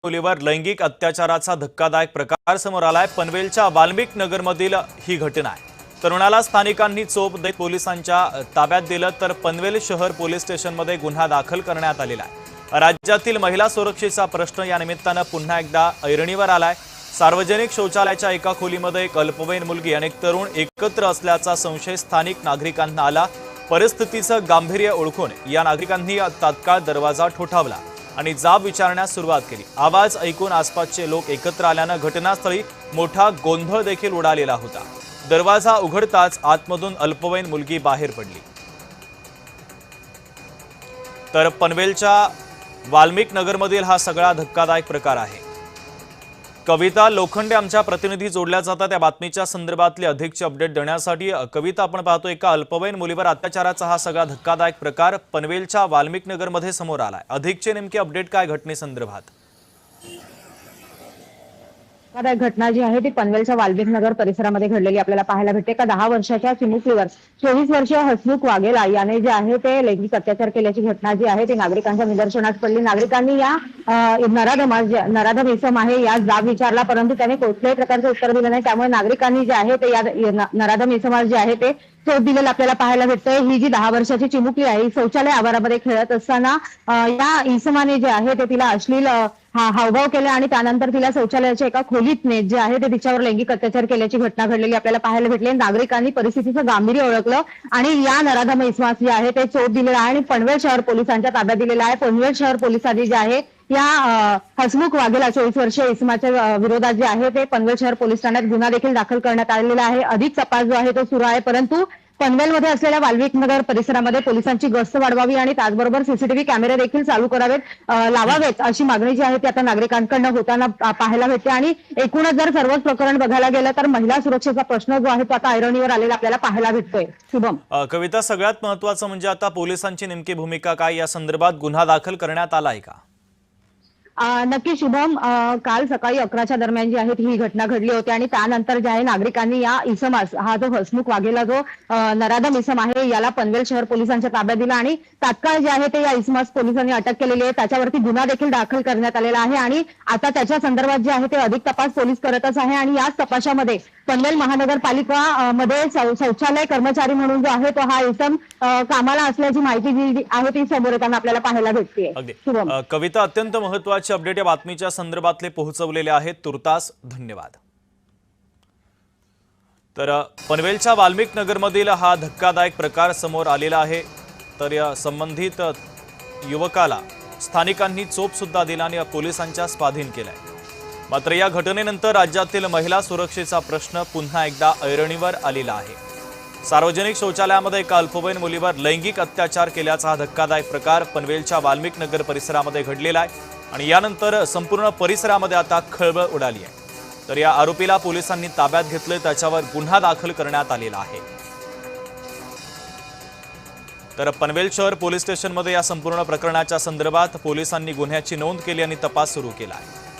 मुलीवर लैंगिक अत्याचाराचा धक्कादायक प्रकार समोर आलाय। पनवेलच्या वाल्मिक नगरमधील ही घटना आहे। तरुणाला स्थानिकांनी चोप देत पोलिसांच्या ताब्यात दिलं, तर पनवेल शहर पोलीस स्टेशनमध्ये गुन्हा दाखल करण्यात आलेला आहे। राज्यातील महिला सुरक्षेचा प्रश्न या निमित्तानं पुन्हा एकदा ऐरणीवर आलाय। सार्वजनिक शौचालयाच्या एका खोलीमध्ये एक अल्पवयीन मुलगी आणि तरुण एकत्र असल्याचा संशय स्थानिक नागरिकांना आला। परिस्थितीचं गांभीर्य ओळखून या नागरिकांनी तात्काळ दरवाजा ठोठावला आणि जाब विचारण्यास सुरुवात केली। आवाज ऐकून आसपासचे लोक एकत्र आल्यानं घटनास्थळी मोठा गोंधळ देखील उडालेला होता। दरवाजा उघडताच आतमधून अल्पवयीन मुलगी बाहेर पडली। तर पनवेलच्या वाल्मिक नगरमधील हा सगळा धक्कादायक प्रकार आहे। कविता लोखंडे आमच्या प्रतिनिधी जोडल्या जातात या बातमीच्या संदर्भातले अधिकचे अपडेट देण्यासाठी। कविता, आपण पाहतो एका अल्पवयीन मुलीवर अत्याचाराचा हा सगळा धक्कादायक प्रकार पनवेलच्या वाल्मिक नगरमध्ये समोर आलाय। अधिकचे नेमके अपडेट काय घटनेसंदर्भात? घटना जी आहे ती पनवेलच्या वाल्मिक नगर परिसरामध्ये घडलेली आपल्याला पाहायला भेटते। का 10 वर्षाच्या चिमुकलीवर 24 वर्षीय हसमुख वाघेला याने जे आहे ते लैंगिक अत्याचार केल्याची घटना जी आहे ती नागरिकांच्या निदर्शनास पडली। नागरिकांनी या नराधम इसम आहे या जाब विचारला, परंतु त्याने कुठल्याही प्रकारचं उत्तर दिलं नाही। त्यामुळे नागरिकांनी जे आहे ते या नराधम इसमास जे आहे ते चोप दिलेलं आपल्याला पाहायला भेटतंय। ही जी 10 वर्षाची चिमुकली आहे शौचालय आवारामध्ये खेळत असताना या इसमाने जे आहे ते तिला अश्लील हावभाव केले आणि त्यानंतर तिला शौचालयाच्या एका खोलीत नेत जे आहे ते तिच्यावर लैंगिक अत्याचार केल्याची घटना घडलेली आपल्याला पाहायला भेटली। नागरिकांनी परिस्थितीचं गांभीर्य ओळखलं आणि या नराधम इसमास जे आहे ते चोप दिलेला आहे आणि पनवेल शहर पोलिसांच्या ताब्यात दिलेला आहे। पनवेल शहर पोलिसांनी जे आहे या हसमुख वाघेला 24 वर्षीय इसमाच्या विरोधात जे आहे ते पनवेल शहर पोलीस ठाण्यात गुन्हा देखील दाखल करण्यात आलेला आहे। अधिक तपास जो आहे तो सुरू आहे, परंतु पनवेलमध्ये असलेल्या वाल्मिक नगर परिसरामध्ये पोलिसांची गस्त वाढवावी आणि त्याचबरोबर सीसीटीव्ही कॅमेरे देखील चालू लावावेत अशी मागणी जी आहे ती आता नागरिकांकडून होताना पाहायला भेटते। आणि एकूणच जर सर्वच प्रकरण बघायला गेलं तर महिला सुरक्षेचा प्रश्न जो आहे तो आता ऐरणीवर आलेला आपल्याला पाहायला भेटतोय। शुभम, कविता, सगळ्यात महत्त्वाचं म्हणजे आता पोलिसांची नेमकी भूमिका काय, या संदर्भात गुन्हा दाखल करण्यात आला आहे का? नक्की शुभम, काल सकाळी 11च्या दरम्यान जी आहे ही घटना घडली होती आणि त्यानंतर जे आहे नागरिकांनी या इसमास हा जो हसमुख वाघेला जो नराधम इसम आहे याला पनवेल शहर पोलिसांच्या ताब्यात दिला आणि तात्काळ जे आहे ते या इसमास पोलिसांनी अटक केलेली आहे। त्याच्यावरती गुन्हा देखील दाखल करण्यात आलेला आहे आणि आता त्याच्या संदर्भात जे आहे ते अधिक तपास पोलीस करतच आहे। आणि याच तपासामध्ये पनवेल महानगरपालिका मध्ये शौचालय कर्मचारी म्हणून जो आहे तो हा इसम कामाला असल्याची माहिती जी आहे ती समोर येताना आपल्याला पाहायला भेटते। कविता, अत्यंत महत्त्वाचे अपडेट या बातमीच्या संदर्भातले पोहोचवलेले आहेत, तुर्तास धन्यवाद। तर पनवेलच्या वाल्मिक नगरमधील हा धक्कादायक प्रकार समोर आलेला आहे। तर या संबंधित युवकाला स्थानिकांनी चोप सुद्धा दिला आणि पोलिसांच्या स्वाधीन केलाय। मात्र या घटनेनंतर राज्यातील महिला सुरक्षेचा प्रश्न पुन्हा एकदा ऐरणीवर आलेला आहे। सार्वजनिक शौचालयामध्ये एका अल्पवयीन मुलीवर लैंगिक अत्याचार केल्याचा हा धक्कादायक प्रकार पनवेलच्या वाल्मिक नगर परिसरामध्ये घडलेला आहे आणि यानंतर संपूर्ण परिसरामध्ये आता खळबळ उडाली आहे। तर या आरोपीला पोलिसांनी ताब्यात घेतले, त्याच्यावर गुन्हा दाखल करण्यात आलेला आहे। तर पनवेल शहर पोलीस स्टेशनमध्ये या संपूर्ण प्रकरणाच्या संदर्भात पोलिसांनी गुन्ह्याची नोंद केली आणि तपास सुरू केला आहे।